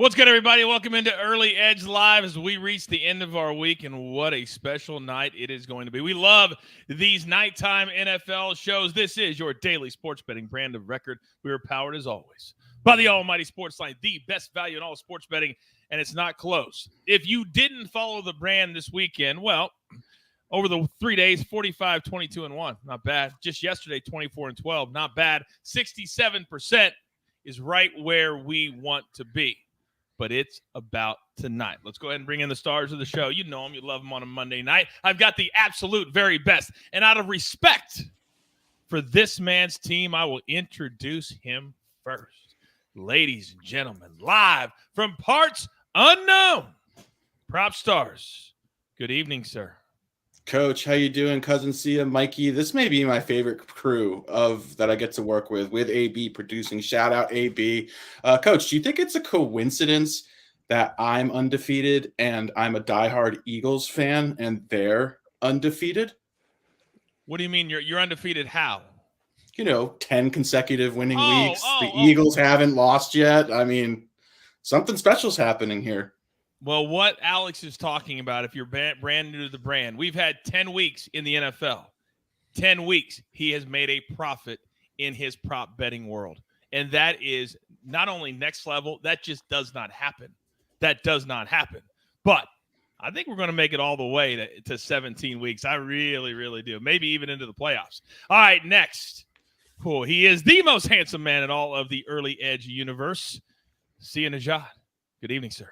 What's good, everybody? Welcome into Early Edge Live as we reach the end of our week, and what a special night it is going to be. We love these nighttime NFL shows. This is your daily sports betting brand of record. We are powered, as always, by the almighty SportsLine, the best value in all sports betting, and it's not close. If you didn't follow the brand this weekend, well, over the 3 days, 45, 22, and 1. Not bad. Just yesterday, 24 and 12. Not bad. 67% is right where we want to be. But it's about tonight. Let's go ahead and bring in the stars of the show. You know them. You love them on a Monday night. I've got the absolute very best. And out of respect for this man's team, I will introduce him first. Ladies and gentlemen, live from parts unknown, Prop Stars. Good evening, sir. Coach, how you doing? Cousin Sia, Mikey. This may be my favorite crew that I get to work with AB producing. Shout out AB. Coach, do you think it's a coincidence that I'm undefeated and I'm a diehard Eagles fan and they're undefeated? What do you mean you're undefeated? How? 10 consecutive winning weeks. The Eagles haven't lost yet. I mean, something special's happening here. Well, what Alex is talking about, if you're brand new to the brand, we've had 10 weeks in the NFL. 10 weeks, he has made a profit in his prop betting world. And that is not only next level, that just does not happen. That does not happen. But I think we're going to make it all the way to 17 weeks. I really, really do. Maybe even into the playoffs. All right, next. Cool. He is the most handsome man in all of the Early Edge universe. Sia Najad. Good evening, sir.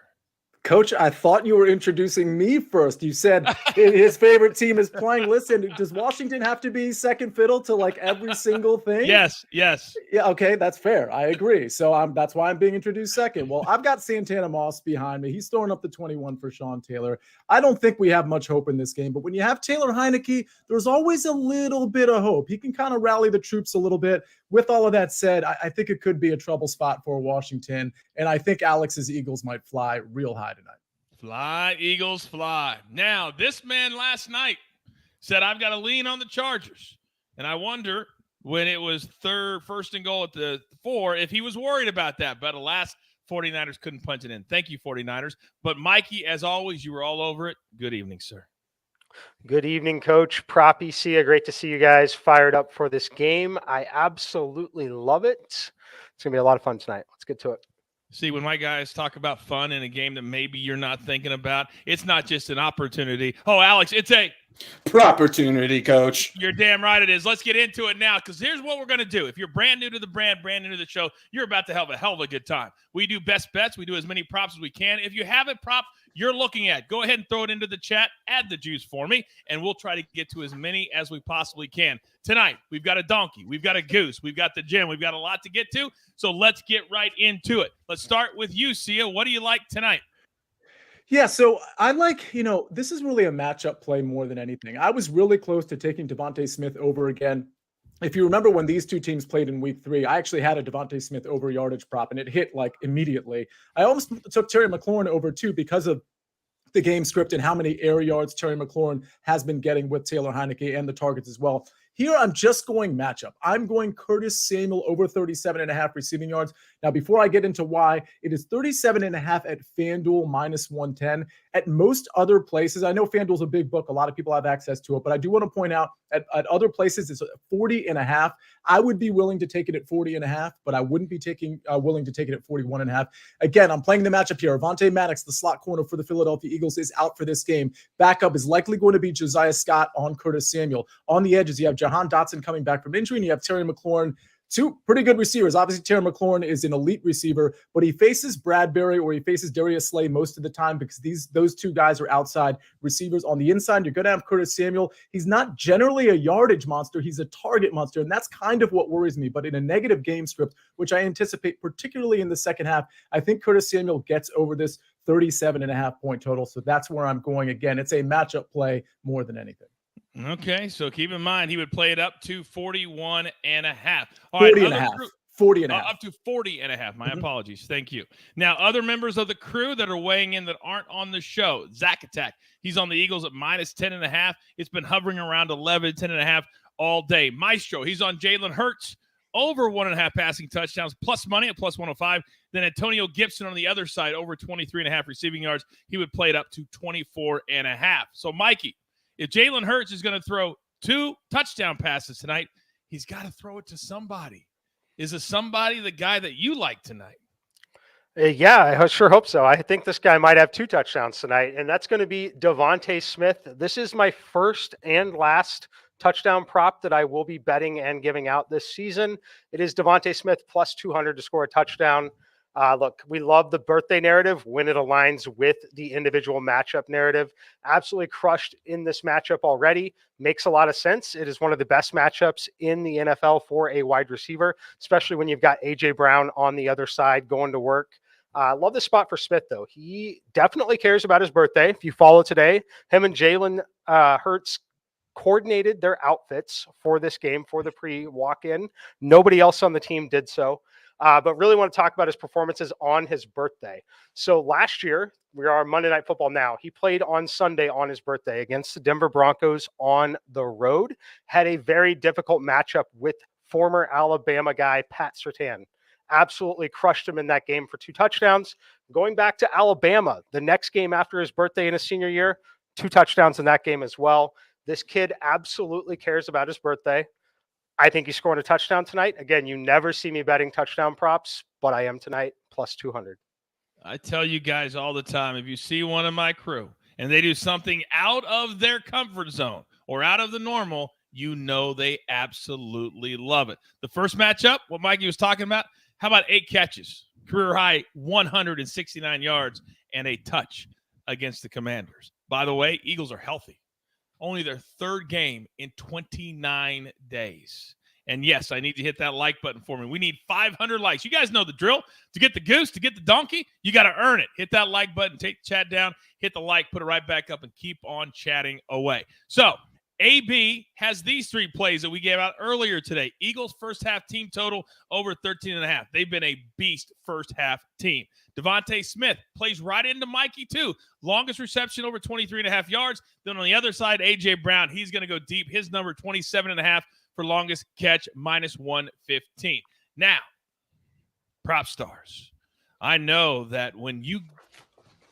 Coach, I thought you were introducing me first. You said his favorite team is playing. Listen, does Washington have to be second fiddle to like every single thing? Yes. Yeah, okay, that's fair. I agree. So that's why I'm being introduced second. Well, I've got Santana Moss behind me. He's throwing up the 21 for Sean Taylor. I don't think we have much hope in this game, but when you have Taylor Heinicke, there's always a little bit of hope. He can kind of rally the troops a little bit. With all of that said, I think it could be a trouble spot for Washington, and I think Alex's Eagles might fly real high tonight. Fly, Eagles, fly. Now, this man last night said, I've got to lean on the Chargers. And I wonder, when it was first and goal at the 4, if he was worried about that. But alas, 49ers couldn't punch it in. Thank you, 49ers. But Mikey, as always, you were all over it. Good evening, sir. Good evening, Coach. Proppy, Sia. Great to see you guys fired up for this game. I absolutely love it. It's going to be a lot of fun tonight. Let's get to it. See, when my guys talk about fun in a game that maybe you're not thinking about, it's not just an opportunity. Oh, Alex, it's a opportunity, Coach. You're damn right it is. Let's get into it now, because here's what we're going to do. If you're brand new to the brand, brand new to the show, you're about to have a hell of a good time. We do best bets. We do as many props as we can. If you have a prop you're looking at, go ahead and throw it into the chat. Add the juice for me, and we'll try to get to as many as we possibly can. Tonight, we've got a donkey. We've got a goose. We've got the gym. We've got a lot to get to, so let's get right into it. Let's start with you, Sia. What do you like tonight? Yeah, so I like, this is really a matchup play more than anything. I was really close to taking Devonta Smith over again. If you remember when these two teams played in week 3, I actually had a Devonta Smith over yardage prop, and it hit like immediately. I almost took Terry McLaurin over too because of the game script and how many air yards Terry McLaurin has been getting with Taylor Heinicke and the targets as well. Here, I'm just going matchup. I'm going Curtis Samuel over 37.5 receiving yards. Now, before I get into why, it is 37.5 at FanDuel minus 110. At most other places, I know FanDuel's a big book. A lot of people have access to it, but I do want to point out at other places, it's 40.5. I would be willing to take it at 40.5, but I wouldn't be willing to take it at 41.5. Again, I'm playing the matchup here. Avonte Maddox, the slot corner for the Philadelphia Eagles, is out for this game. Backup is likely going to be Josiah Scott on Curtis Samuel. On the edges, you have Jahan Dotson coming back from injury, and you have Terry McLaurin. Two pretty good receivers. Obviously, Terry McLaurin is an elite receiver, but he faces Bradbury or he faces Darius Slay most of the time because those two guys are outside receivers. On the inside, you're going to have Curtis Samuel. He's not generally a yardage monster. He's a target monster, and that's kind of what worries me. But in a negative game script, which I anticipate particularly in the second half, I think Curtis Samuel gets over this 37.5 point total. So that's where I'm going. Again, it's a matchup play more than anything. Okay, so keep in mind he would play it up to 41.5. All 40 and a half. 40 and a half. Up to 40.5. My apologies. Thank you. Now, other members of the crew that are weighing in that aren't on the show. Zach Attack. He's on the Eagles at minus 10.5. It's been hovering around 11, 10.5 all day. Maestro, he's on Jalen Hurts over 1.5 passing touchdowns, plus money at plus 105. Then Antonio Gibson on the other side, over 23.5 receiving yards. He would play it up to 24.5. So, Mikey, if Jalen Hurts is going to throw 2 touchdown passes tonight, he's got to throw it to somebody. Is it somebody the guy that you like tonight? Yeah, I sure hope so. I think this guy might have 2 touchdowns tonight, and that's going to be Devonta Smith. This is my first and last touchdown prop that I will be betting and giving out this season. It is Devonta Smith plus 200 to score a touchdown. Look, we love the birthday narrative when it aligns with the individual matchup narrative. Absolutely crushed in this matchup already. Makes a lot of sense. It is one of the best matchups in the NFL for a wide receiver, especially when you've got A.J. Brown on the other side going to work. Love the spot for Smith, though. He definitely cares about his birthday. If you follow today, him and Jalen Hurts coordinated their outfits for this game for the pre-walk-in. Nobody else on the team did so. But really want to talk about his performances on his birthday. So last year, we are on Monday Night Football now. He played on Sunday on his birthday against the Denver Broncos on the road. Had a very difficult matchup with former Alabama guy, Pat Surtain. Absolutely crushed him in that game for 2 touchdowns. Going back to Alabama, the next game after his birthday in his senior year, 2 touchdowns in that game as well. This kid absolutely cares about his birthday. I think he's scoring a touchdown tonight. Again, you never see me betting touchdown props, but I am tonight plus 200. I tell you guys all the time, if you see one of my crew and they do something out of their comfort zone or out of the normal, you know they absolutely love it. The first matchup, what Mikey was talking about, how about 8 catches, career high 169 yards, and a touch against the Commanders? By the way, Eagles are healthy. Only their 3rd game in 29 days. And yes, I need to hit that like button for me. We need 500 likes. You guys know the drill. To get the goose, to get the donkey, you got to earn it. Hit that like button, take the chat down, hit the like, put it right back up, and keep on chatting away. So, AB has these 3 plays that we gave out earlier today. Eagles first half team total over 13.5. They've been a beast first half team. Devonta Smith plays right into Mikey too. Longest reception over 23.5 yards. Then on the other side, A.J. Brown, he's going to go deep. His number 27.5 for longest catch, minus 115. Now, prop stars. I know that when you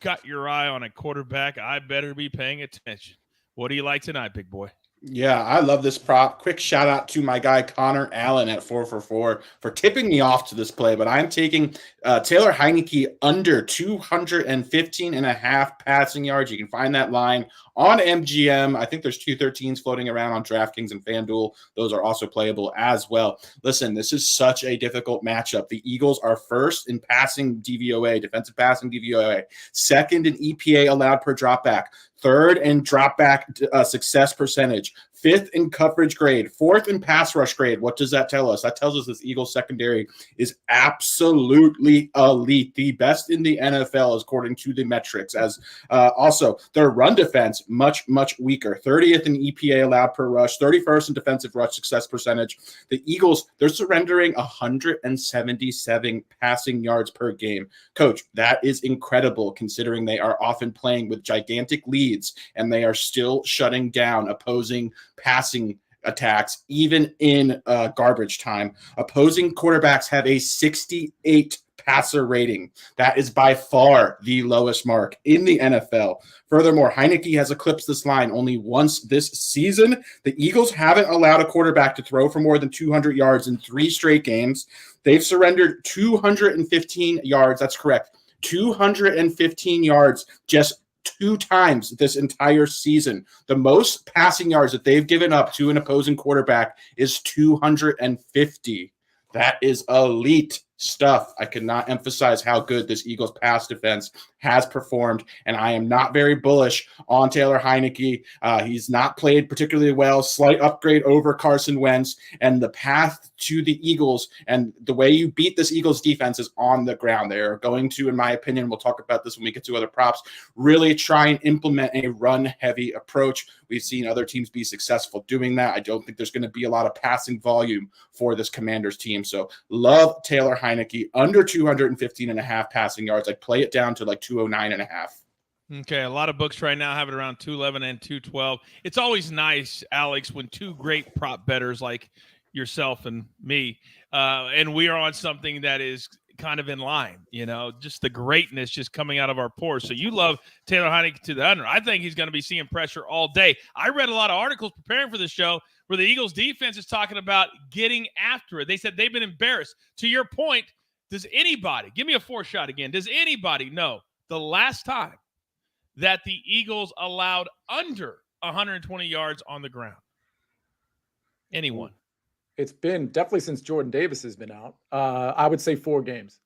got your eye on a quarterback, I better be paying attention. What do you like tonight, big boy? Yeah, I love this prop. Quick shout out to my guy Connor Allen at 444 for tipping me off to this play, but I'm taking Taylor Heinicke under 215.5 passing yards. You can find that line on MGM. I think there's 213s floating around on DraftKings and FanDuel. Those are also playable as well. Listen, this is such a difficult matchup. The Eagles are first in passing DVOA, defensive passing DVOA, second in EPA allowed per dropback, third in dropback success percentage, fifth in coverage grade, fourth in pass rush grade. What does that tell us? That tells us this Eagles secondary is absolutely elite, the best in the NFL according to the metrics. As also their run defense much weaker, 30th in EPA allowed per rush, 31st in defensive rush success percentage. The Eagles, they're surrendering 177 passing yards per game. Coach, that is incredible considering they are often playing with gigantic leads and they are still shutting down opposing passing attacks, even in garbage time. Opposing quarterbacks have a 68 passer rating. That is by far the lowest mark in the NFL. Furthermore, Heinicke has eclipsed this line only once this season. The Eagles haven't allowed a quarterback to throw for more than 200 yards in 3 straight games. They've surrendered 215 yards. That's correct. 215 yards just 2 times this entire season. The most passing yards that they've given up to an opposing quarterback is 250. That is elite stuff. I cannot emphasize how good this Eagles pass defense has performed, and I am not very bullish on Taylor Heinicke. He's not played particularly well. Slight upgrade over Carson Wentz, and the path to the Eagles and the way you beat this Eagles defense is on the ground. They're going to, in my opinion, we'll talk about this when we get to other props, really try and implement a run-heavy approach. We've seen other teams be successful doing that. I don't think there's going to be a lot of passing volume for this Commanders team. So love Taylor Heinicke under 215.5 passing yards. Like play it down to like 209.5. Okay, a lot of books right now have it around 211 and 212. It's always nice, Alex, when 2 great prop bettors like yourself and me, and we are on something that is kind of in line, just the greatness just coming out of our pores. So you love Taylor Heinicke to the under. I think he's going to be seeing pressure all day. I read a lot of articles preparing for the show where the Eagles defense is talking about getting after it. They said they've been embarrassed. To your point, does anybody, give me a 4-shot again, does anybody know the last time that the Eagles allowed under 120 yards on the ground? Anyone? It's been definitely since Jordan Davis has been out. I would say 4 games.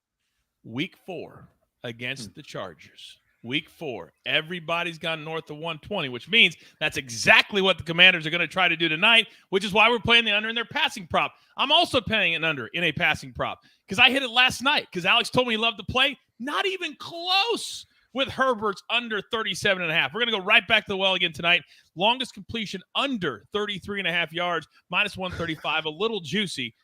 Week 4 against the Chargers. Week 4. Everybody's gone north of 120, which means that's exactly what the Commanders are going to try to do tonight, which is why we're playing the under in their passing prop. I'm also paying an under in a passing prop because I hit it last night because Alex told me he loved to play. Not even close with Herbert's under 37.5. We're going to go right back to the well again tonight. Longest completion under 33.5 yards, minus 135, a little juicy,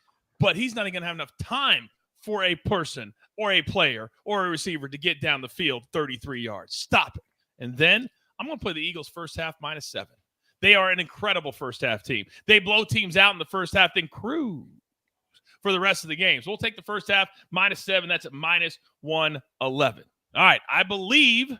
but he's not even going to have enough time for a person or a player or a receiver to get down the field 33 yards. Stop it. And then I'm going to play the Eagles first half minus 7. They are an incredible first half team. They blow teams out in the first half, then cruise for the rest of the game. So we'll take the first half minus 7. That's at minus 111. All right, I believe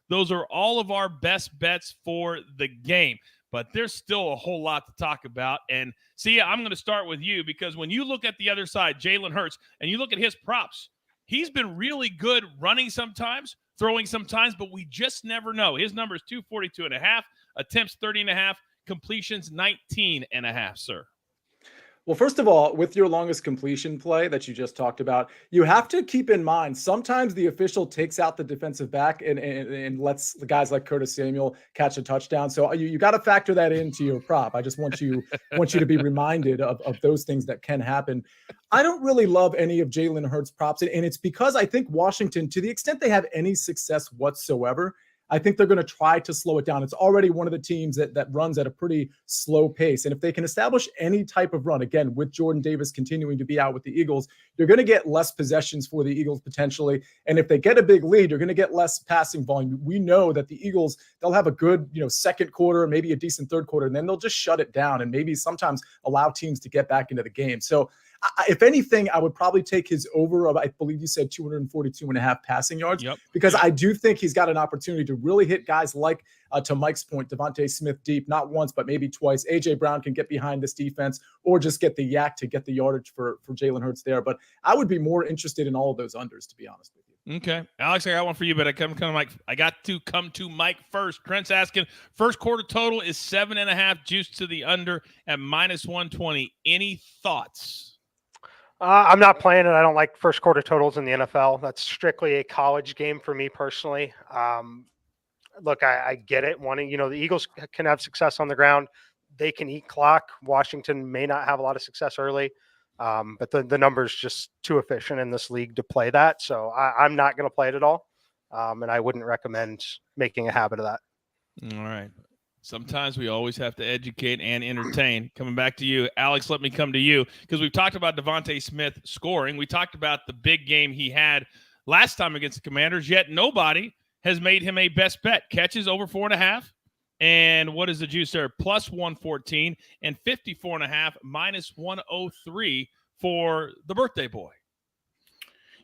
those are all of our best bets for the game. But there's still a whole lot to talk about. And see, I'm going to start with you because when you look at the other side, Jalen Hurts, and you look at his props, he's been really good running sometimes, throwing sometimes, but we just never know. His number is 242.5, attempts 30.5, completions 19.5, sir. Well, first of all, with your longest completion play that you just talked about, you have to keep in mind sometimes the official takes out the defensive back and lets the guys like Curtis Samuel catch a touchdown. So you got to factor that into your prop. I just want you to be reminded of those things that can happen. I don't really love any of Jalen Hurts' props, and it's because I think Washington, to the extent they have any success whatsoever, I think they're going to try to slow it down. It's already one of the teams that runs at a pretty slow pace. And if they can establish any type of run, again, with Jordan Davis continuing to be out with the Eagles, you're going to get less possessions for the Eagles potentially. And if they get a big lead, you're going to get less passing volume. We know that the Eagles, they'll have a good, second quarter, maybe a decent third quarter, and then they'll just shut it down and maybe sometimes allow teams to get back into the game. So if anything, I would probably take his over of, I believe you said 242.5 passing yards, because I do think he's got an opportunity to really hit guys like, to Mike's point, Devonta Smith deep, not once, but maybe twice. A.J. Brown can get behind this defense or just get the yak to get the yardage for Jalen Hurts there. But I would be more interested in all of those unders, to be honest with you. Okay. Alex, I got one for you, but I got to come to Mike first. Trent's asking, first quarter total is 7.5, juice to the under at minus 120. Any thoughts? I'm not playing it. I don't like first quarter totals in the NFL. That's strictly a college game for me personally. Look, I get it. The Eagles can have success on the ground. They can eat clock. Washington may not have a lot of success early, but the number's just too efficient in this league to play that. So I'm not going to play it at all, and I wouldn't recommend making a habit of that. All right. Sometimes we always have to educate and entertain. Coming back to you, Alex, let me come to you because we've talked about Devonta Smith scoring. We talked about the big game he had last time against the Commanders, yet nobody has made him a best bet. Catches over 4.5. And what is the juice there? Plus 114 and 54.5, minus 103 for the birthday boy.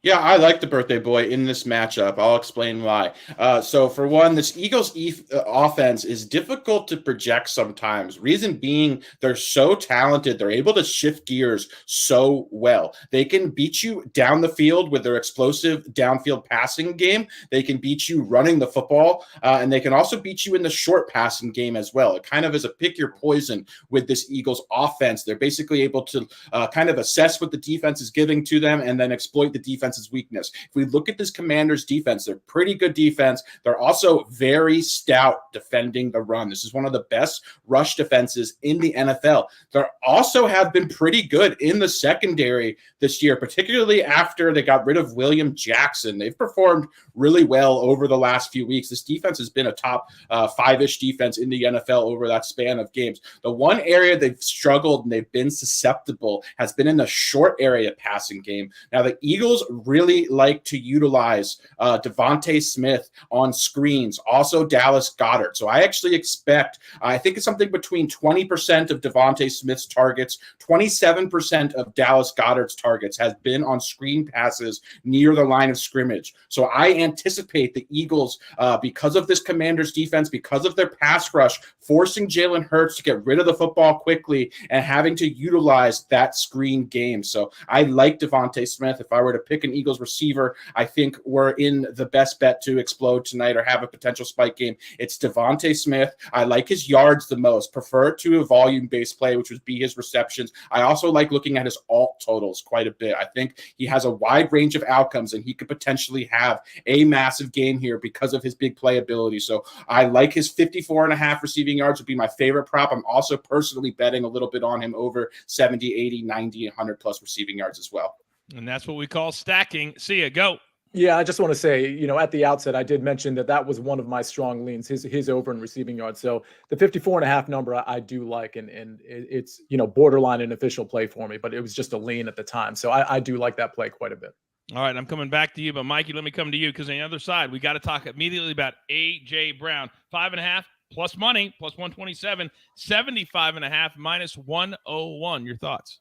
Yeah, I like the birthday boy in this matchup. I'll explain why. So for one, this Eagles offense is difficult to project sometimes. Reason being, they're so talented. They're able to shift gears so well. They can beat you down the field with their explosive downfield passing game. They can beat you running the football, and they can also beat you in the short passing game as well. It kind of is a pick your poison with this Eagles offense. They're basically able to kind of assess what the defense is giving to them and then exploit the defense weakness. If we look at this Commanders defense, they're pretty good defense. They're also very stout defending the run. This is one of the best rush defenses in the NFL. They also have been pretty good in the secondary this year, particularly after they got rid of William Jackson. They've performed really well over the last few weeks. This defense has been a top 5-ish defense in the NFL over that span of games. The one area they've struggled and they've been susceptible has been in the short area passing game. Now, the Eagles really like to utilize Devonta Smith on screens, also Dallas Goedert. So I actually expect, I think it's something between 20% of Devonta Smith's targets, 27% of Dallas Goedert's targets has been on screen passes near the line of scrimmage. So I anticipate the Eagles, because of this Commanders defense, because of their pass rush, forcing Jalen Hurts to get rid of the football quickly and having to utilize that screen game. So I like Devonta Smith. If I were to pick an Eagles receiver, I think we're in the best bet to explode tonight or have a potential spike game. It's Devonta Smith. I like his yards the most. Prefer it to a volume-based play, which would be his receptions. I also like looking at his alt totals quite a bit. I think he has a wide range of outcomes, and he could potentially have a massive game here because of his big playability. So I like his 54.5 receiving yards would be my favorite prop. I'm also personally betting a little bit on him over 70, 80, 90, 100 plus receiving yards as well. And that's what we call stacking. See ya, go. Yeah, I just want to say, at the outset, I did mention that was one of my strong leans, his over in receiving yards. So the 54.5 number I do like, and it's, borderline an official play for me, but it was just a lean at the time. So I do like that play quite a bit. All right, I'm coming back to you, but Mikey, let me come to you because on the other side, we got to talk immediately about A.J. Brown. 5.5 plus money, plus 127, 75.5 minus 101. Your thoughts?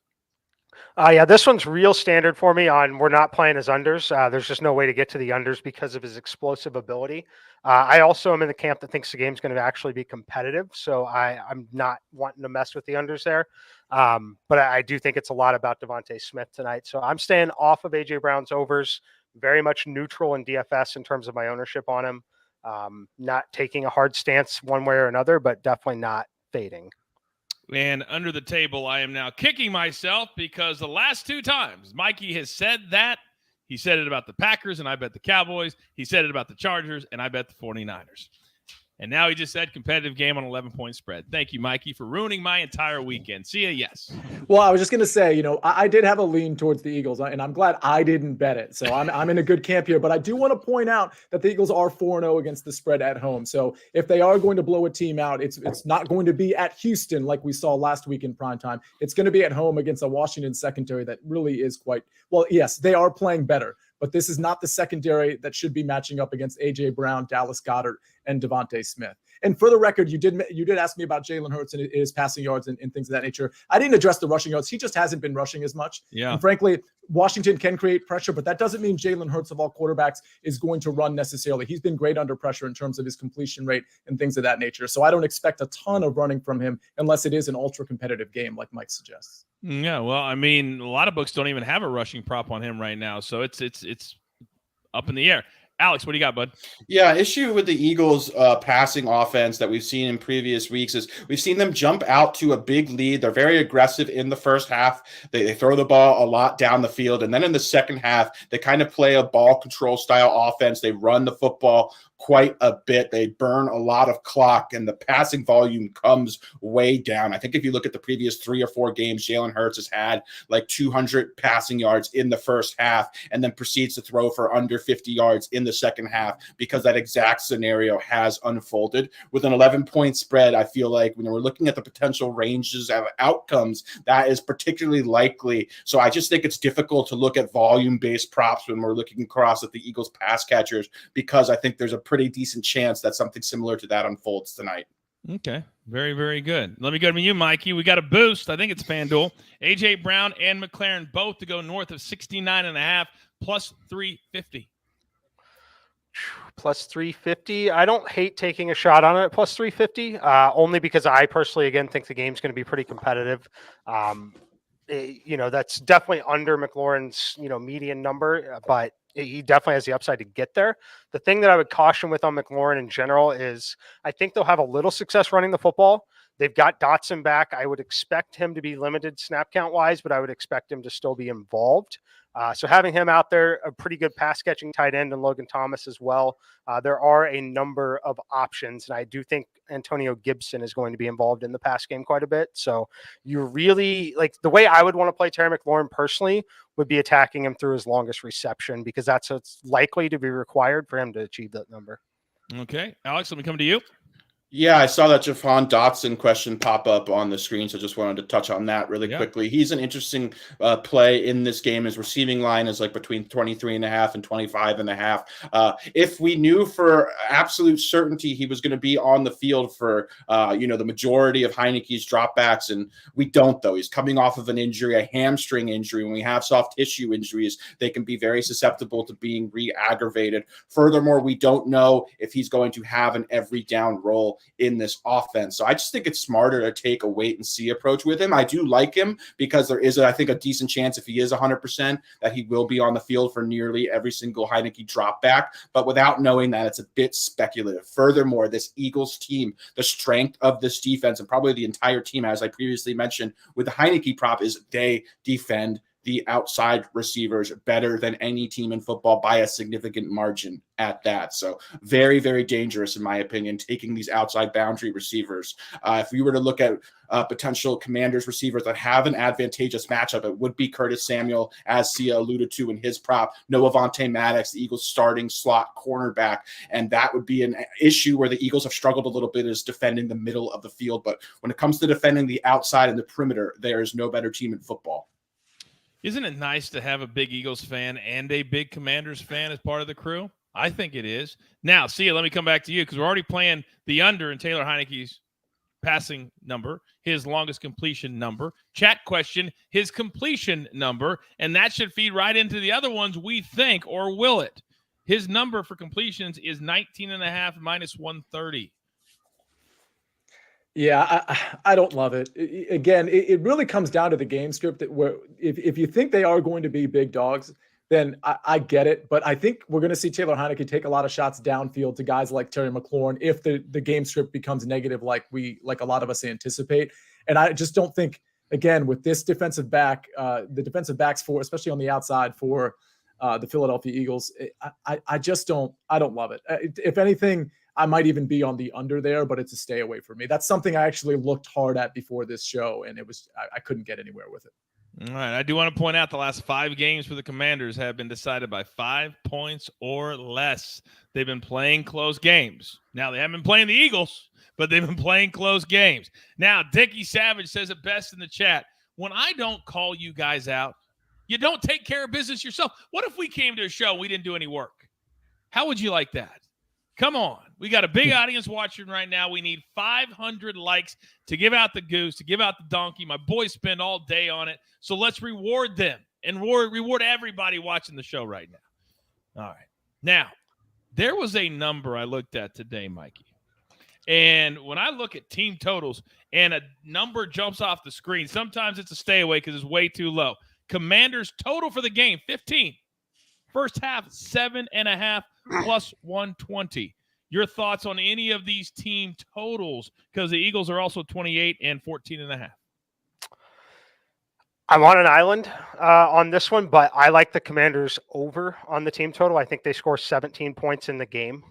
Yeah, this one's real standard for me on we're not playing as unders. There's just no way to get to the unders because of his explosive ability. I also am in the camp that thinks the game's going to actually be competitive, so I'm not wanting to mess with the unders there. But I do think it's a lot about Devonta Smith tonight. So I'm staying off of A.J. Brown's overs, very much neutral in DFS in terms of my ownership on him. Not taking a hard stance one way or another, but definitely not fading. And under the table, I am now kicking myself because the last two times Mikey has said that, he said it about the Packers, and I bet the Cowboys. He said it about the Chargers, and I bet the 49ers. And now he just said competitive game on 11-point spread. Thank you, Mikey, for ruining my entire weekend. See ya, yes. Well, I was just going to say, I did have a lean towards the Eagles, and I'm glad I didn't bet it. So I'm in a good camp here. But I do want to point out that the Eagles are 4-0 against the spread at home. So if they are going to blow a team out, it's not going to be at Houston like we saw last week in primetime. It's going to be at home against a Washington secondary that really is quite – well, yes, they are playing better. But this is not the secondary that should be matching up against A.J. Brown, Dallas Goedert, and Devonta Smith. And for the record, you did ask me about Jalen Hurts and his passing yards and things of that nature. I didn't address the rushing yards. He just hasn't been rushing as much. Yeah. And frankly, Washington can create pressure, but that doesn't mean Jalen Hurts of all quarterbacks is going to run necessarily. He's been great under pressure in terms of his completion rate and things of that nature. So I don't expect a ton of running from him unless it is an ultra competitive game like Mike suggests. Yeah, well, I mean, a lot of books don't even have a rushing prop on him right now. So it's up in the air. Alex, what do you got, bud? Yeah, issue with the Eagles' passing offense that we've seen in previous weeks is we've seen them jump out to a big lead. They're very aggressive in the first half. They throw the ball a lot down the field. And then in the second half, they kind of play a ball control style offense. They run the football quite a bit. They burn a lot of clock, and the passing volume comes way down. I think if you look at the previous 3 or 4 games, Jalen Hurts has had like 200 passing yards in the first half and then proceeds to throw for under 50 yards in the second half because that exact scenario has unfolded. With an 11-point spread, I feel like when we're looking at the potential ranges of outcomes, that is particularly likely. So I just think it's difficult to look at volume-based props when we're looking across at the Eagles pass catchers because I think there's a pretty decent chance that something similar to that unfolds tonight. Okay. Very, very good. Let me go to you, Mikey. We got a boost. I think it's FanDuel. A.J. Brown and McLaren both to go north of 69.5 plus 350. Plus 350. I don't hate taking a shot on it. Plus 350, only because I personally, again, think the game's going to be pretty competitive. That's definitely under McLaurin's, median number, but he definitely has the upside to get there. The thing that I would caution with on McLaurin in general is I think they'll have a little success running the football. They've got Dotson back. I would expect him to be limited snap count wise, but I would expect him to still be involved. So having him out there, a pretty good pass catching tight end, and Logan Thomas as well. There are a number of options, and I do think Antonio Gibson is going to be involved in the pass game quite a bit. So you really like the way I would want to play Terry McLaurin personally would be attacking him through his longest reception because that's what's likely to be required for him to achieve that number. Okay, Alex, let me come to you. Yeah, I saw that Jahan Dotson question pop up on the screen, so just wanted to touch on that really quickly. He's an interesting play in this game. His receiving line is like between 23.5 and 25.5. If we knew for absolute certainty he was going to be on the field for the majority of Heinicke's dropbacks, and we don't, though. He's coming off of an injury, a hamstring injury. When we have soft tissue injuries, they can be very susceptible to being re-aggravated. Furthermore, we don't know if he's going to have an every down role in this offense. So I just think it's smarter to take a wait and see approach with him. I do like him because there is, I think, a decent chance if he is 100% that he will be on the field for nearly every single Heinicke drop back. But without knowing that, it's a bit speculative. Furthermore, this Eagles team, the strength of this defense and probably the entire team, as I previously mentioned with the Heinicke prop, is they defend the outside receivers better than any team in football by a significant margin at that. So very, very dangerous, in my opinion, taking these outside boundary receivers. If we were to look at potential Commanders receivers that have an advantageous matchup, it would be Curtis Samuel, as Sia alluded to in his prop, no Avonte Maddox, the Eagles starting slot cornerback. And that would be an issue where the Eagles have struggled a little bit, is defending the middle of the field. But when it comes to defending the outside and the perimeter, there is no better team in football. Isn't it nice to have a big Eagles fan and a big Commanders fan as part of the crew? I think it is. Now, Sia, let me come back to you because we're already playing the under in Taylor Heinicke's passing number, his longest completion number. Chat question, his completion number, and that should feed right into the other ones we think, or will it? His number for completions is 19.5 minus 130. Yeah, I don't love it. Again, it really comes down to the game script that where if you think they are going to be big dogs, then I get it. But I think we're going to see Taylor Heinicke take a lot of shots downfield to guys like Terry McLaurin if the game script becomes negative like a lot of us anticipate. And I just don't think, again, with this defensive back, the defensive backs for, especially on the outside for the Philadelphia Eagles, I don't love it. If anything, I might even be on the under there, but it's a stay away for me. That's something I actually looked hard at before this show, and I couldn't get anywhere with it. All right. I do want to point out the last 5 games for the Commanders have been decided by 5 points or less. They've been playing close games. Now, they haven't been playing the Eagles, but they've been playing close games. Now, Dickie Savage says it best in the chat. When I don't call you guys out, you don't take care of business yourself. What if we came to a show and we didn't do any work? How would you like that? Come on. We got a big audience watching right now. We need 500 likes to give out the goose, to give out the donkey. My boys spend all day on it. So let's reward them and reward everybody watching the show right now. All right. Now, there was a number I looked at today, Mikey. And when I look at team totals and a number jumps off the screen, sometimes it's a stay away because it's way too low. Commanders total for the game, 15. First half, 7.5 plus 120. Your thoughts on any of these team totals? Because the Eagles are also 28 and 14.5. I'm on an island on this one, but I like the Commanders over on the team total. I think they score 17 points in the game,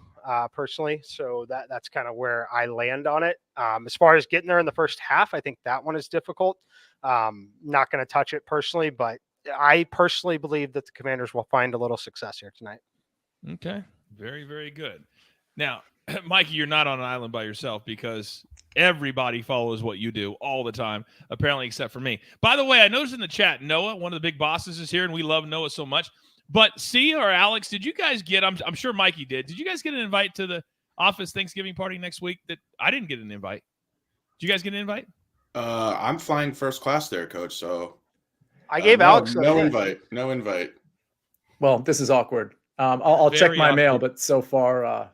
personally. So that's kind of where I land on it. As far as getting there in the first half, I think that one is difficult. Not going to touch it personally, but I personally believe that the Commanders will find a little success here tonight. Okay. Very, very good. Now, Mikey, you're not on an island by yourself because everybody follows what you do all the time, apparently, except for me. By the way, I noticed in the chat, Noah, one of the big bosses, is here, and we love Noah so much. But Sia or Alex, did you guys get, I'm sure Mikey did you guys get an invite to the office Thanksgiving party next week? That I didn't get an invite. Did you guys get an invite? I'm flying first class there, Coach, so I gave Alex no invite. Well, this is awkward. I'll check my awkward. mail, but so far,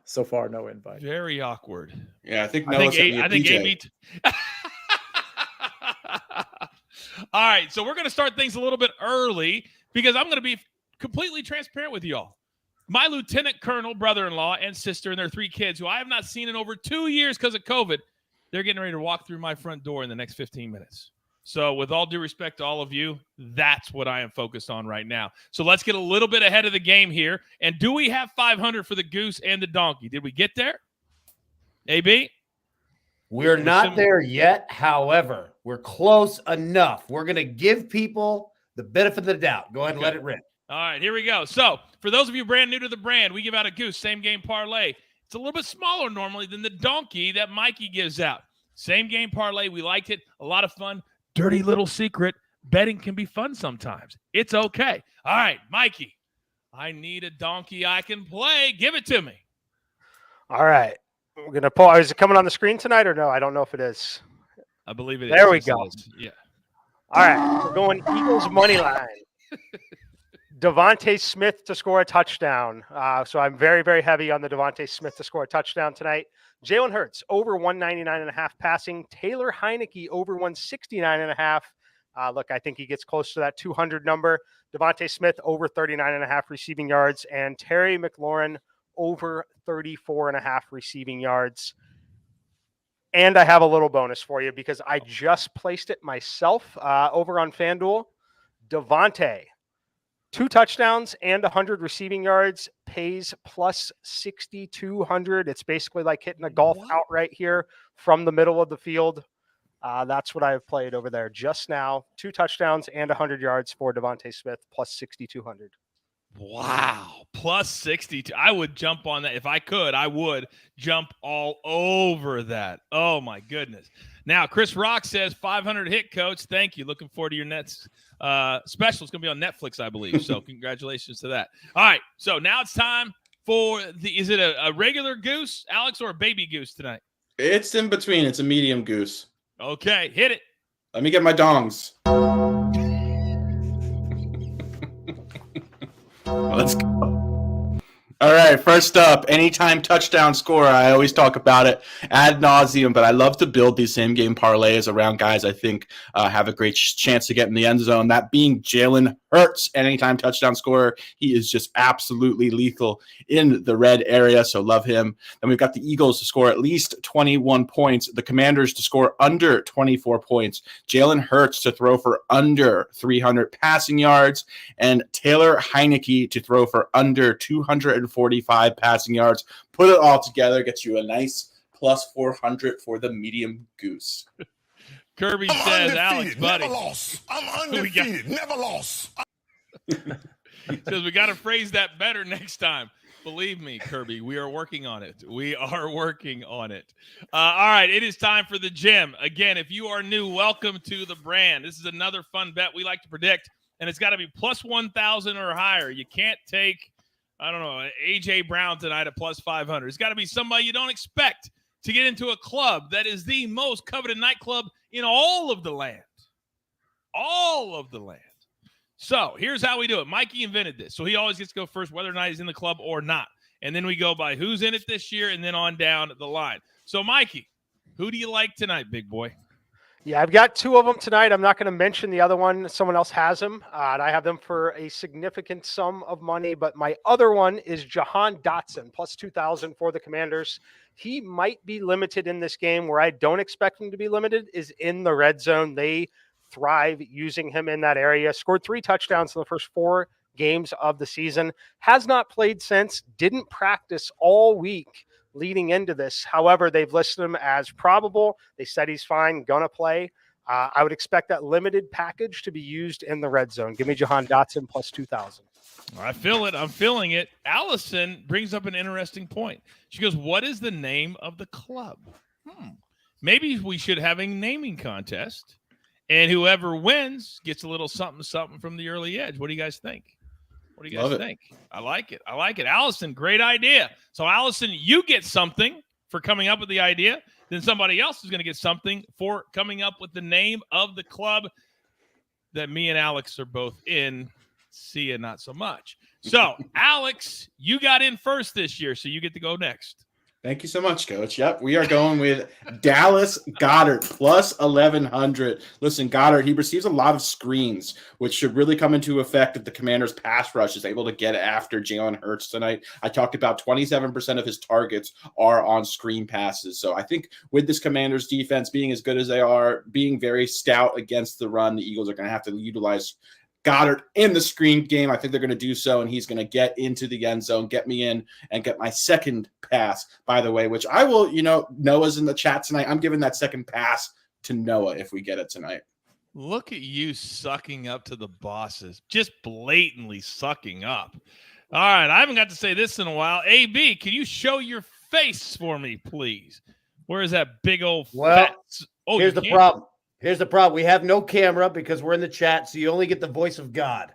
no invite. Very awkward. Yeah, I think AB. All right, so we're going to start things a little bit early because I'm going to be completely transparent with y'all. My lieutenant colonel, brother-in-law, and sister and their 3 kids, who I have not seen in over 2 years because of COVID, they're getting ready to walk through my front door in the next 15 minutes. So with all due respect to all of you, that's what I am focused on right now. So let's get a little bit ahead of the game here. And do we have 500 for the goose and the donkey? Did we get there? AB? We're not there yet. However, we're close enough. We're going to give people the benefit of the doubt. Go ahead and let it rip. All right, here we go. So for those of you brand new to the brand, we give out a goose, same game parlay. It's a little bit smaller normally than the donkey that Mikey gives out. Same game parlay. We liked it. A lot of fun. Dirty little secret. Betting can be fun sometimes. It's okay. All right, Mikey. I need a donkey I can play. Give it to me. All right. We're going to pull. Is it coming on the screen tonight or no? I don't know if it is. I believe it is. There we Yes, go. it is. Yeah. All right. We're going Eagles money line. Devonta Smith to score a touchdown. So I'm very, very heavy on the Devonta Smith to score a touchdown tonight. Jalen Hurts over 199.5 passing. Taylor Heinicke over 169.5. Look, I think he gets close to that 200 number. Devonta Smith over 39.5 receiving yards, and Terry McLaurin over 34.5 receiving yards. And I have a little bonus for you because I just placed it myself over on FanDuel. Devonta, 2 touchdowns and 100 receiving yards, pays plus 6,200. It's basically like hitting a golf outright here from the middle of the field. That's what I've played over there just now. 2 touchdowns and 100 yards for Devonta Smith, plus 6,200. Wow. Plus 62. I would jump on that. If I could, I would jump all over that. Oh, my goodness. Now, Chris Rock says 500 hit, Coach. Thank you. Looking forward to your Nets special. It's going to be on Netflix, I believe. So congratulations to that. All right. So now it's time for is it a regular goose, Alex, or a baby goose tonight? It's in between. It's a medium goose. Okay. Hit it. Let me get my dongs. Let's go. All right, first up, anytime touchdown scorer. I always talk about it ad nauseum, but I love to build these same-game parlays around guys I think have a great chance to get in the end zone, that being Jalen Hurts, anytime touchdown scorer. He is just absolutely lethal in the red area, so love him. Then we've got the Eagles to score at least 21 points, the Commanders to score under 24 points, Jalen Hurts to throw for under 300 passing yards, and Taylor Heinicke to throw for under 245 passing yards. Put it all together, gets you a nice plus 400 for the medium goose. Kirby says, Alex, buddy. Never lost. I'm undefeated. Never lost. Says we got to phrase that better next time. Believe me, Kirby, we are working on it. We are working on it. All right, it is time for the gym. Again, if you are new, welcome to the brand. This is another fun bet we like to predict, and it's got to be plus 1,000 or higher. You can't take, I don't know, A.J. Brown tonight at plus 500. It's got to be somebody you don't expect to get into a club that is the most coveted nightclub in all of the land. All of the land. So here's how we do it. Mikey invented this. So he always gets to go first, whether or not he's in the club or not. And then we go by who's in it this year and then on down the line. So, Mikey, who do you like tonight, big boy? Yeah, I've got 2 of them tonight. I'm not going to mention the other one. Someone else has them, and I have them for a significant sum of money. But my other one is Jahan Dotson, plus 2,000 for the Commanders. He might be limited in this game. Where I don't expect him to be limited is in the red zone. They thrive using him in that area. Scored 3 touchdowns in the first 4 games of the season. Has not played since. Didn't practice all week leading into this. However, they've listed him as probable. They said he's fine, gonna play. I would expect that limited package to be used in the red zone. Give me Jahan Dotson plus 2,000. I feel it. I'm feeling it. Allison brings up an interesting point. She goes, what is the name of the club? Maybe we should have a naming contest, and whoever wins gets a little something from the early edge. What do you guys think? What do you guys think? I like it. I like it. Allison, great idea. So, Allison, you get something for coming up with the idea. Then somebody else is going to get something for coming up with the name of the club that me and Alex are both in. See ya, not so much. So, Alex, you got in first this year, so you get to go next. Thank you so much, Coach. Yep, we are going with Dallas Goedert plus 1,100. Listen, Goedert, he receives a lot of screens, which should really come into effect if the Commanders' pass rush is able to get after Jalen Hurts tonight. I talked about 27% of his targets are on screen passes. So I think with this Commanders' defense being as good as they are, being very stout against the run, the Eagles are going to have to utilize Goedert in the screen game. I think they're going to do so, and he's going to get into the end zone, get me in, and get my second pass, by the way, which I will, Noah's in the chat tonight. I'm giving that second pass to Noah if we get it tonight. Look at you sucking up to the bosses, just blatantly sucking up. All right, I haven't got to say this in a while. AB, can you show your face for me, please. Where is that big old Well, fat? Oh, here's the problem. Here's the problem. We have no camera because we're in the chat, so you only get the voice of God.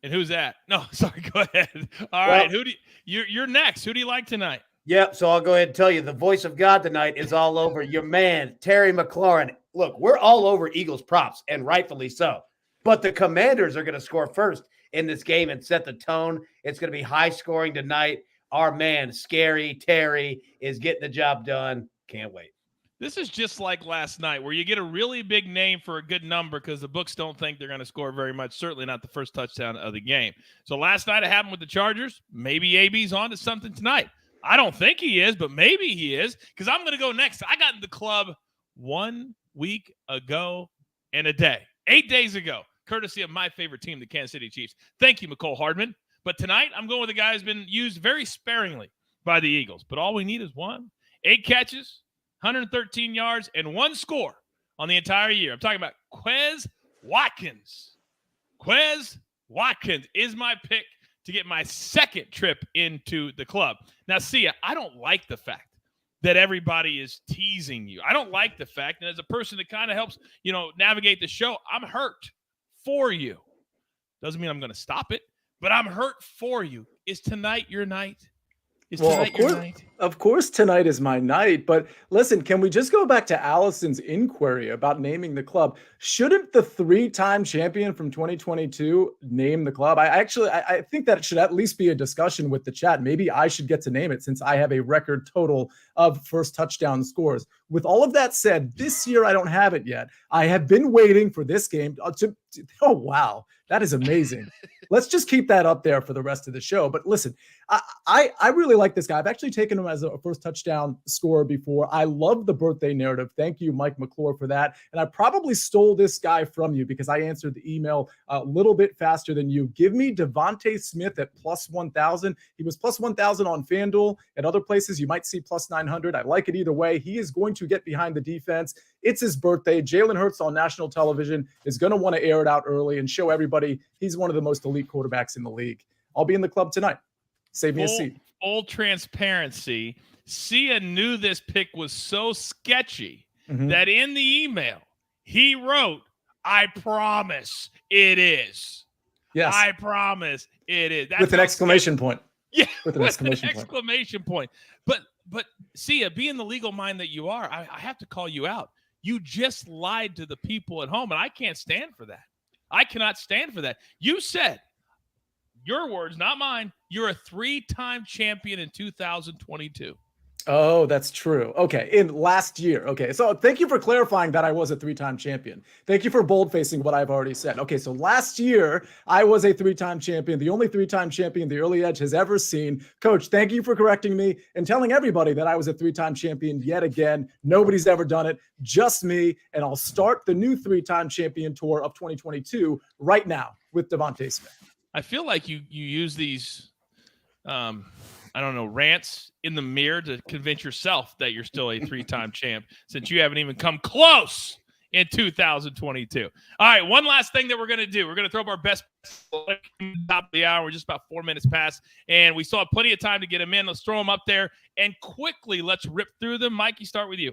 And who's that? No, sorry. Go ahead. All right. Who do you're next? Who do you like tonight? Yep. So I'll go ahead and tell you the voice of God tonight is all over your man, Terry McLaurin. Look, we're all over Eagles props, and rightfully so. But the Commanders are going to score first in this game and set the tone. It's going to be high scoring tonight. Our man, Scary Terry, is getting the job done. Can't wait. This is just like last night where you get a really big name for a good number because the books don't think they're going to score very much, certainly not the first touchdown of the game. So last night it happened with the Chargers. Maybe AB's on to something tonight. I don't think he is, but maybe he is because I'm going to go next. I got in the club 1 week ago and a day, 8 days ago, courtesy of my favorite team, the Kansas City Chiefs. Thank you, McCole Hardman. But tonight I'm going with a guy who's been used very sparingly by the Eagles. But all we need is 8 catches, 113 yards, and 1 score on the entire year. I'm talking about Quez Watkins. Quez Watkins is my pick to get my second trip into the club. Now, Sia, I don't like the fact that everybody is teasing you. I don't like the fact, and as a person that kind of helps, navigate the show, I'm hurt for you. Doesn't mean I'm going to stop it, but I'm hurt for you. Is tonight your night? Of course, tonight is my night. But listen, can we just go back to Allison's inquiry about naming the club? Shouldn't the 3-time champion from 2022 name the club? I think that it should at least be a discussion with the chat. Maybe I should get to name it since I have a record total of first touchdown scores. With all of that said, this year I don't have it yet. I have been waiting for this game oh, wow. That is amazing. Let's just keep that up there for the rest of the show. But listen, I really like this guy. I've actually taken him as a first touchdown scorer before. I love the birthday narrative. Thank you, Mike McClure, for that. And I probably stole this guy from you because I answered the email a little bit faster than you. Give me Devonta Smith at plus 1,000. He was plus 1,000 on FanDuel. At other places, you might see plus 900. I like it either way. He is going to get behind the defense. It's his birthday. Jalen Hurts on national television is going to want to air it out early and show everybody he's one of the most elite quarterbacks in the league. I'll be in the club tonight. Save me a seat. Full transparency. Sia knew this pick was so sketchy that in the email he wrote, "I promise it is." Yes. I promise it is. With an exclamation point. Yeah. With an exclamation point. But Sia, being the legal mind that you are, I have to call you out. You just lied to the people at home, and I can't stand for that. I cannot stand for that. You said, your words, not mine, you're a 3-time champion in 2022. Oh, that's true. Okay. In last year. Okay. So thank you for clarifying that I was a 3-time champion. Thank you for bold-facing what I've already said. Okay. So last year I was a 3-time champion, the only 3-time champion the early edge has ever seen. Coach, thank you for correcting me and telling everybody that I was a 3-time champion yet again. Nobody's ever done it. Just me. And I'll start the new 3-time champion tour of 2022 right now with Devonta Smith. I feel like you use these, rants in the mirror to convince yourself that you're still a 3-time champ since you haven't even come close in 2022. All right, one last thing that we're going to do. We're going to throw up our best top of the hour. We're just about 4 minutes past, and we still have plenty of time to get them in. Let's throw them up there, and quickly, let's rip through them. Mikey, start with you.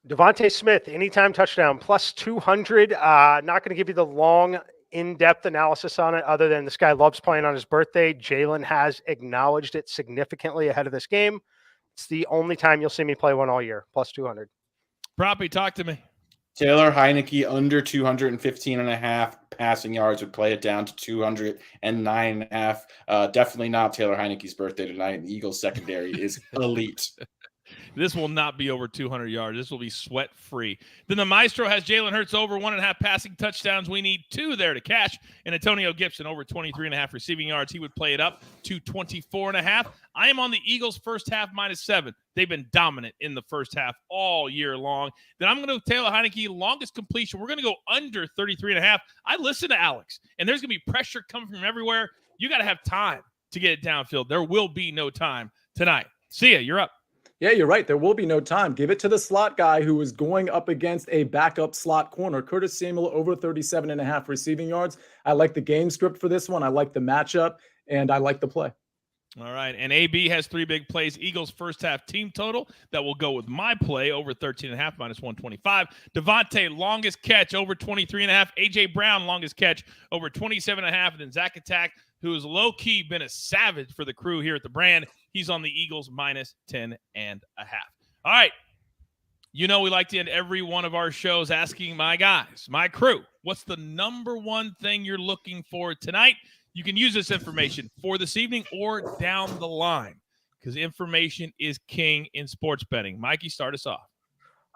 Devonta Smith, anytime touchdown, plus 200. Not going to give you the long in-depth analysis on it other than this guy loves playing on his birthday. Jalen has acknowledged it significantly ahead of this game. It's the only time you'll see me play one all year, plus 200. Proppy, talk to me. Taylor Heinicke under 215.5 passing yards would play it down to 209.5. Definitely not Taylor Heinicke's birthday tonight. The Eagles secondary is elite. This will not be over 200 yards. This will be sweat-free. Then the Maestro has Jalen Hurts over 1.5 passing touchdowns. We need 2 there to cash. And Antonio Gibson over 23.5 receiving yards. He would play it up to 24.5. I am on the Eagles first half -7. They've been dominant in the first half all year long. Then I'm going to Taylor Heinicke, longest completion. We're going to go under 33.5. I listen to Alex, and there's going to be pressure coming from everywhere. You got to have time to get it downfield. There will be no time tonight. See ya. You're up. Yeah, you're right. There will be no time. Give it to the slot guy who is going up against a backup slot corner. Curtis Samuel over 37.5 receiving yards. I like the game script for this one. I like the matchup, and I like the play. All right, and AB has 3 big plays. Eagles first half team total that will go with my play over 13.5 minus 125. Devontae longest catch over 23.5. AJ Brown longest catch over 27.5. And then Zach Attack, who has low key been a savage for the crew here at the brand. He's on the Eagles minus 10.5. All right. You know, we like to end every one of our shows asking my guys, my crew, what's the number one thing you're looking for tonight? You can use this information for this evening or down the line because information is king in sports betting. Mikey, start us off.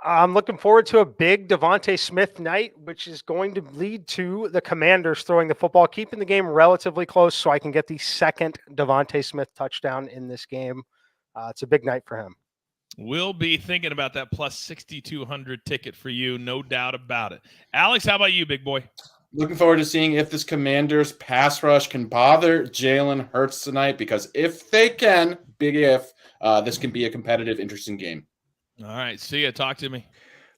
I'm looking forward to a big Devonta Smith night, which is going to lead to the Commanders throwing the football, keeping the game relatively close so I can get the second Devonta Smith touchdown in this game. It's a big night for him. We'll be thinking about that plus 6,200 ticket for you, no doubt about it. Alex, how about you, big boy? Looking forward to seeing if this Commanders pass rush can bother Jalen Hurts tonight, because if they can, big if, this can be a competitive, interesting game. All right, see ya. Talk to me.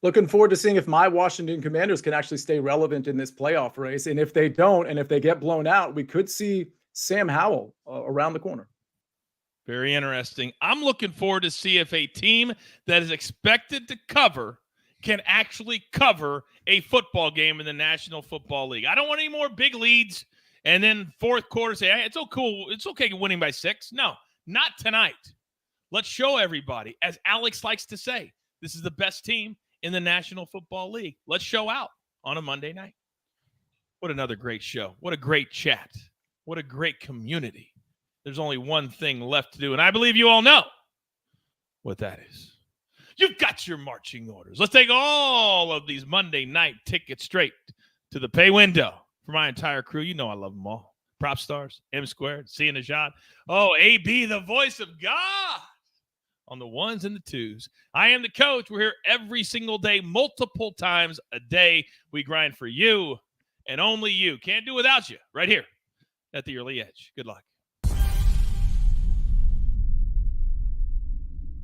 Looking forward to seeing if my Washington Commanders can actually stay relevant in this playoff race. And if they don't, and if they get blown out, we could see Sam Howell around the corner. Very interesting. I'm looking forward to see if a team that is expected to cover can actually cover a football game in the National Football League. I don't want any more big leads and then fourth quarter say, hey, it's cool. It's okay winning by 6. No, not tonight. Let's show everybody, as Alex likes to say, this is the best team in the National Football League. Let's show out on a Monday night. What another great show. What a great chat. What a great community. There's only one thing left to do, and I believe you all know what that is. You've got your marching orders. Let's take all of these Monday night tickets straight to the pay window for my entire crew. You know I love them all. Prop Stars, M Squared, C and a shot. Oh, AB, the voice of God on the ones and the twos. I am the coach. We're here every single day, multiple times a day. We grind for you and only you. Can't do without you right here at the Early Edge. Good luck.